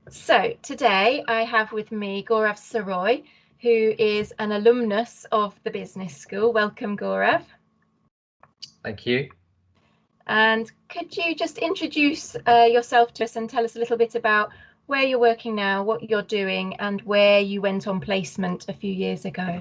So today I have with me Gaurav Saroye, who is an alumnus of the business school. Welcome, Gaurav. Thank you. And could you just introduce yourself to us and tell us a little bit about where you're working now, what you're doing, and where you went on placement a few years ago?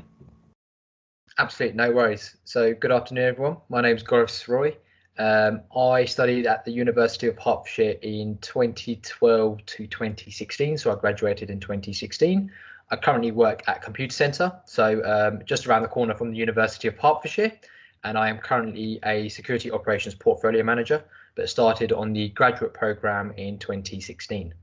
Absolutely, no worries. So good afternoon, everyone. My name is Gaurav Saroye. I studied at the University of Hertfordshire in 2012 to 2016, so I graduated in 2016. I currently work at Computacenter, so just around the corner from the University of Hertfordshire, and I am currently a security operations portfolio manager, but started on the graduate program in 2016.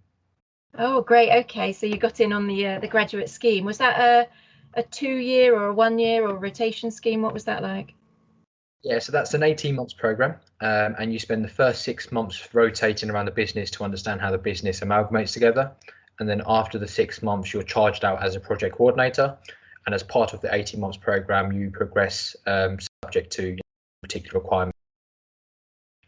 Oh, great. Okay, so you got in on the graduate scheme. Was that a 2-year or a 1-year or rotation scheme? What was that like? Yeah, so that's an 18 months program, and you spend the first 6 months rotating around the business to understand how the business amalgamates together. And then after the 6 months, you're charged out as a project coordinator. And as part of the 18 months program, you progress subject to particular requirements.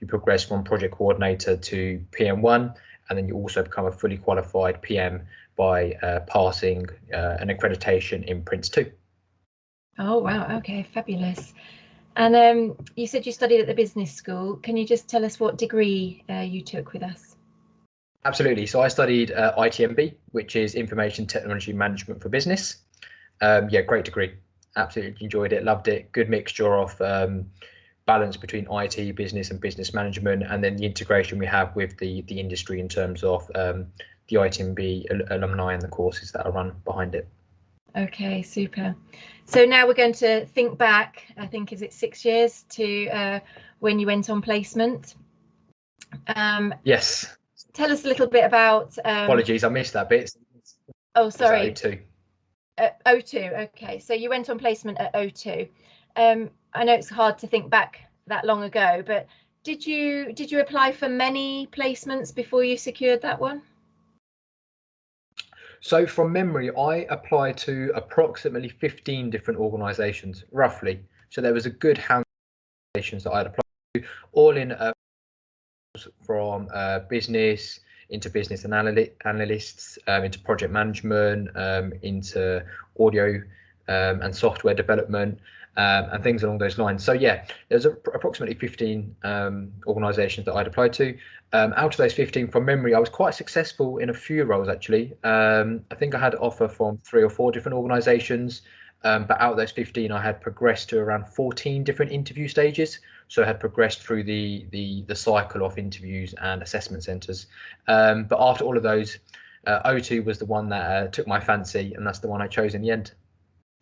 You progress from project coordinator to PM1, and then you also become a fully qualified PM by passing an accreditation in Prince 2. Oh, wow. Okay, fabulous. And you said you studied at the business school. Can you just tell us what degree you took with us? Absolutely. So I studied ITMB, which is Information Technology Management for Business. Yeah, great degree. Absolutely enjoyed it, loved it. Good mixture of balance between IT, business and business management, and then the integration we have with the industry in terms of the ITMB alumni and the courses that are run behind it. Okay, super. So now we're going to think back, I think, is it 6 years to when you went on placement? Yes. Tell us a little bit about... Apologies, I missed that bit. Oh, sorry. O2. O2, okay. So you went on placement at O2. I know it's hard to think back that long ago, but did you apply for many placements before you secured that one? So from memory, I applied to approximately 15 different organisations, roughly. So there was a good handful of organisations that I'd applied to, all in from business into business analysts, into project management, into audio and software development, and things along those lines. So yeah, there's approximately 15 organisations that I'd applied to. Out of those 15, from memory, I was quite successful in a few roles actually. I think I had an offer from 3 or 4 different organisations, but out of those 15, I had progressed to around 14 different interview stages. So I had progressed through the cycle of interviews and assessment centres. But after all of those, O2 was the one that took my fancy, and that's the one I chose in the end.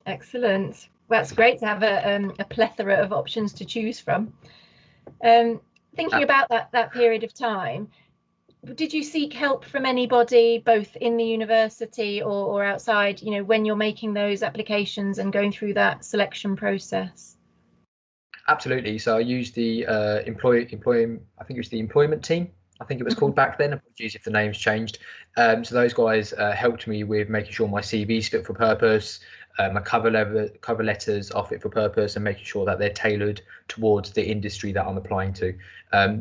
Excellent. That's great to have a plethora of options to choose from. Thinking about that period of time, did you seek help from anybody, both in the university or outside, you know, when you're making those applications and going through that selection process? Absolutely. So I used the I think it was the employment team. I think it was called back then. Apologies if the name's changed. So those guys helped me with making sure my CV's fit for purpose, my cover letters are fit for purpose, and making sure that they're tailored towards the industry that I'm applying to.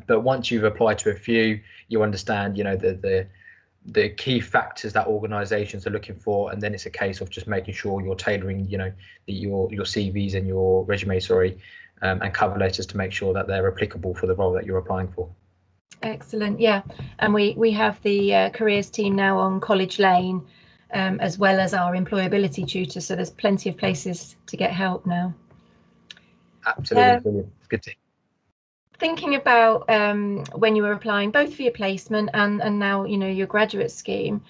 But once you've applied to a few, you understand, you know, the key factors that organisations are looking for, and then it's a case of just making sure you're tailoring, you know, your CVs and your resume, and cover letters to make sure that they're applicable for the role that you're applying for. Excellent. Yeah, and we have the careers team now on College Lane, as well as our employability tutor, so there's plenty of places to get help now. Absolutely, brilliant. It's good to. Thinking about when you were applying both for your placement and now, you know, your graduate scheme,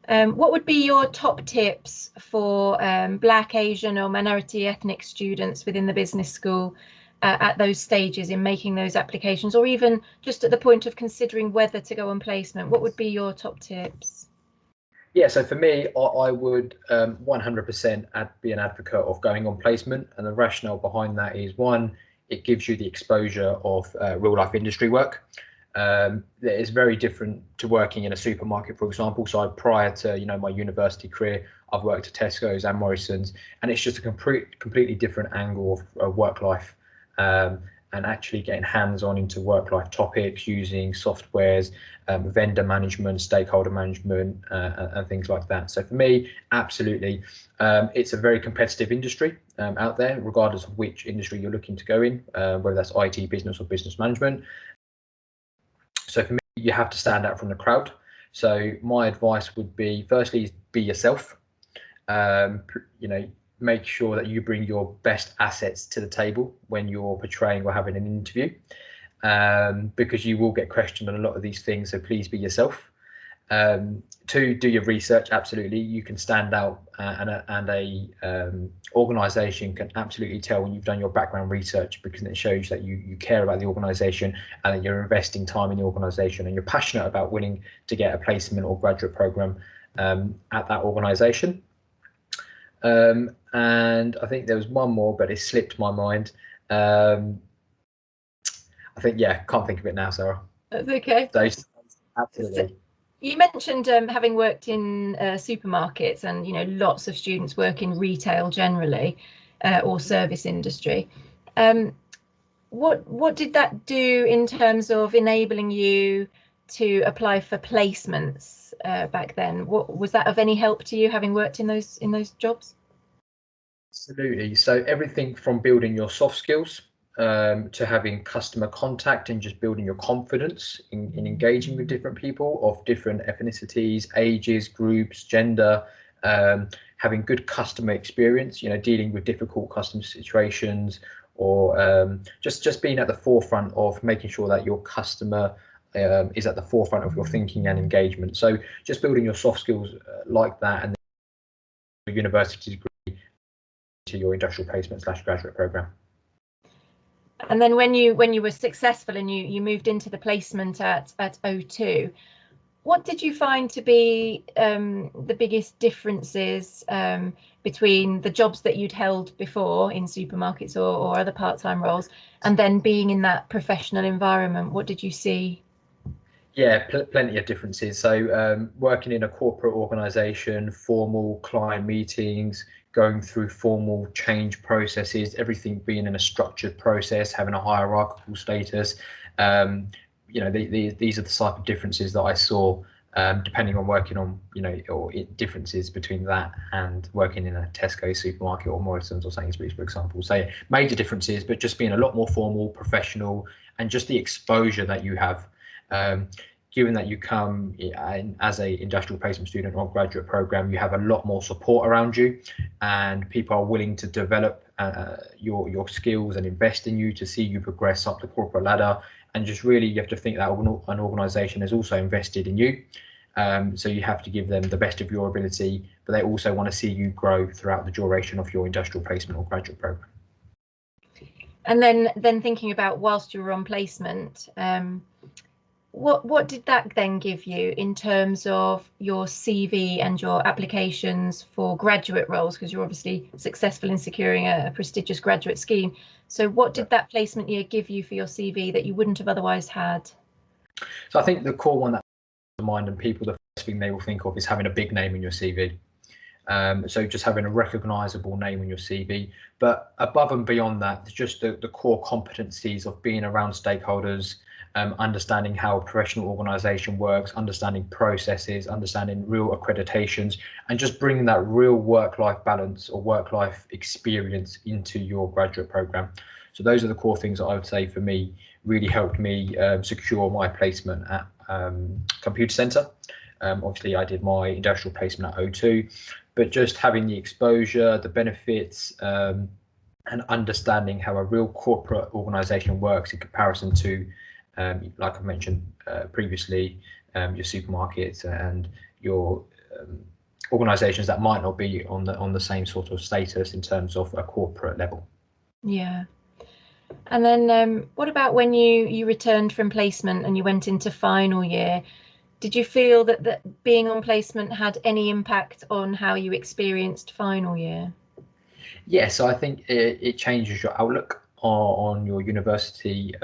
what would be your top tips for Black, Asian or minority ethnic students within the business school at those stages in making those applications, or even just at the point of considering whether to go on placement? What would be your top tips? Yeah, so for me, I would 100% be an advocate of going on placement, and the rationale behind that is, one, it gives you the exposure of real life industry work. That is very different to working in a supermarket, for example. So prior to, you know, my university career, I've worked at Tesco's and Morrison's, and it's just a completely different angle of work life. And and actually getting hands-on into work-life topics using softwares, vendor management, stakeholder management, and things like that. So for me, absolutely, it's a very competitive industry out there, regardless of which industry you're looking to go in, whether that's IT, business, or business management. So for me, you have to stand out from the crowd. So my advice would be, firstly, be yourself. Make sure that you bring your best assets to the table when you're portraying or having an interview, because you will get questioned on a lot of these things. So please be yourself. Two, do your research. Absolutely, you can stand out, and a organisation can absolutely tell when you've done your background research, because it shows that you care about the organisation and that you're investing time in the organisation and you're passionate about willing to get a placement or graduate programme at that organisation. And I think there was one more, but it slipped my mind. I think, can't think of it now, Sarah. That's okay. So, absolutely. So you mentioned having worked in supermarkets, and lots of students work in retail generally, or service industry. What did that do in terms of enabling you to apply for placements back then? What was that of any help to you, having worked in those jobs? Absolutely. So everything from building your soft skills to having customer contact and just building your confidence in engaging with different people of different ethnicities, ages, groups, gender, having good customer experience, dealing with difficult customer situations, or just being at the forefront of making sure that your customer is at the forefront of your thinking and engagement. So just building your soft skills like that, and the university degree to your industrial placement / graduate program. And then when you were successful and you moved into the placement at O2, what did you find to be the biggest differences between the jobs that you'd held before in supermarkets or other part-time roles, and then being in that professional environment? What did you see? Yeah, plenty of differences. So working in a corporate organisation, formal client meetings, going through formal change processes, everything being in a structured process, having a hierarchical status. These are the type of differences that I saw, depending on working on, or differences between that and working in a Tesco supermarket or Morrison's or Sainsbury's, for example. So major differences, but just being a lot more formal, professional, and just the exposure that you have. Given that you come in as a industrial placement student or graduate program, you have a lot more support around you, and people are willing to develop your skills and invest in you to see you progress up the corporate ladder. And just really, you have to think that an organisation has also invested in you. So you have to give them the best of your ability, but they also want to see you grow throughout the duration of your industrial placement or graduate program. And then thinking about whilst you were on placement, what did that then give you in terms of your CV and your applications for graduate roles? Because you're obviously successful in securing a prestigious graduate scheme. So what did that placement year give you for your CV that you wouldn't have otherwise had? So I think the core one that comes to mind, and people, the first thing they will think of is having a big name in your CV. So just having a recognisable name in your CV, but above and beyond that, just the core competencies of being around stakeholders, understanding how a professional organisation works, understanding processes, understanding real accreditations, and just bringing that real work-life balance or work-life experience into your graduate program. So those are the core things that I would say for me really helped me secure my placement at Computacenter. Obviously, I did my industrial placement at O2, but just having the exposure, the benefits, and understanding how a real corporate organisation works in comparison to, like I mentioned previously, your supermarkets and your organisations that might not be on the same sort of status in terms of a corporate level. Yeah. And then what about when you returned from placement and you went into final year? Did you feel that being on placement had any impact on how you experienced final year? Yes, I think it changes your outlook on your university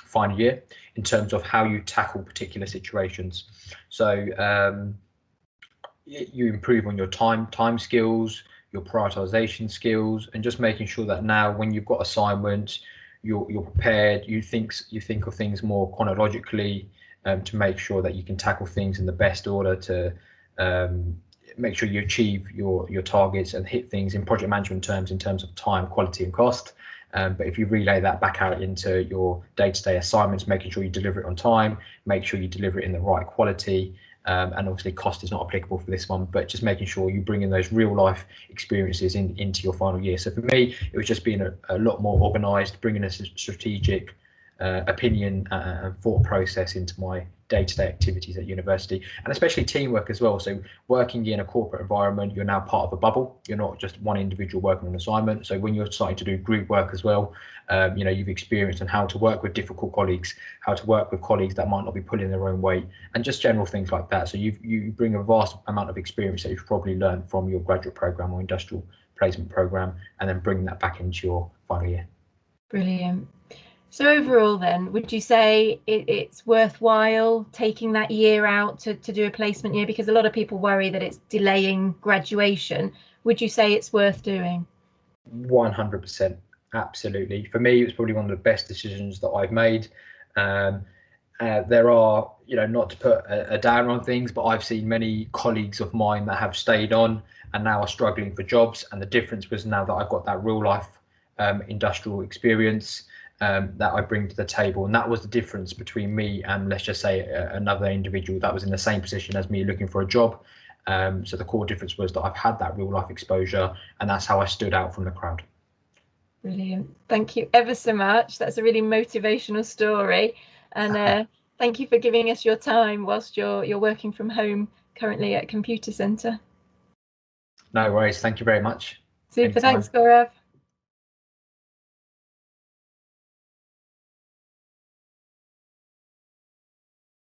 final year in terms of how you tackle particular situations. So you improve on your time skills, your prioritization skills, and just making sure that now when you've got assignments, you're prepared, you think of things more chronologically, to make sure that you can tackle things in the best order to make sure you achieve your targets and hit things in project management terms, in terms of time, quality and cost. But if you relay that back out into your day-to-day assignments, making sure you deliver it on time, make sure you deliver it in the right quality, and obviously cost is not applicable for this one, but just making sure you bring in those real life experiences into your final year. So for me, it was just being a lot more organised, bringing a strategic opinion and thought process into my day-to-day activities at university, and especially teamwork as well. So working in a corporate environment, you're now part of a bubble. You're not just one individual working on an assignment. So when you're starting to do group work as well, you've experienced on how to work with difficult colleagues, how to work with colleagues that might not be pulling their own weight, and just general things like that. So you bring a vast amount of experience that you've probably learned from your graduate program or industrial placement program, and then bring that back into your final year. Brilliant. So overall then, would you say it's worthwhile taking that year out to do a placement year? Because a lot of people worry that it's delaying graduation. Would you say it's worth doing? 100%, absolutely. For me, it was probably one of the best decisions that I've made. There are, not to put a down on things, but I've seen many colleagues of mine that have stayed on and now are struggling for jobs. And the difference was now that I've got that real life industrial experience that I bring to the table. And that was the difference between me and, let's just say, another individual that was in the same position as me looking for a job. So the core difference was that I've had that real life exposure, and that's how I stood out from the crowd. Brilliant. Thank you ever so much. That's a really motivational story. And thank you for giving us your time whilst you're working from home currently at Computacenter. No worries. Thank you very much. Super. Thanks, Gaurav.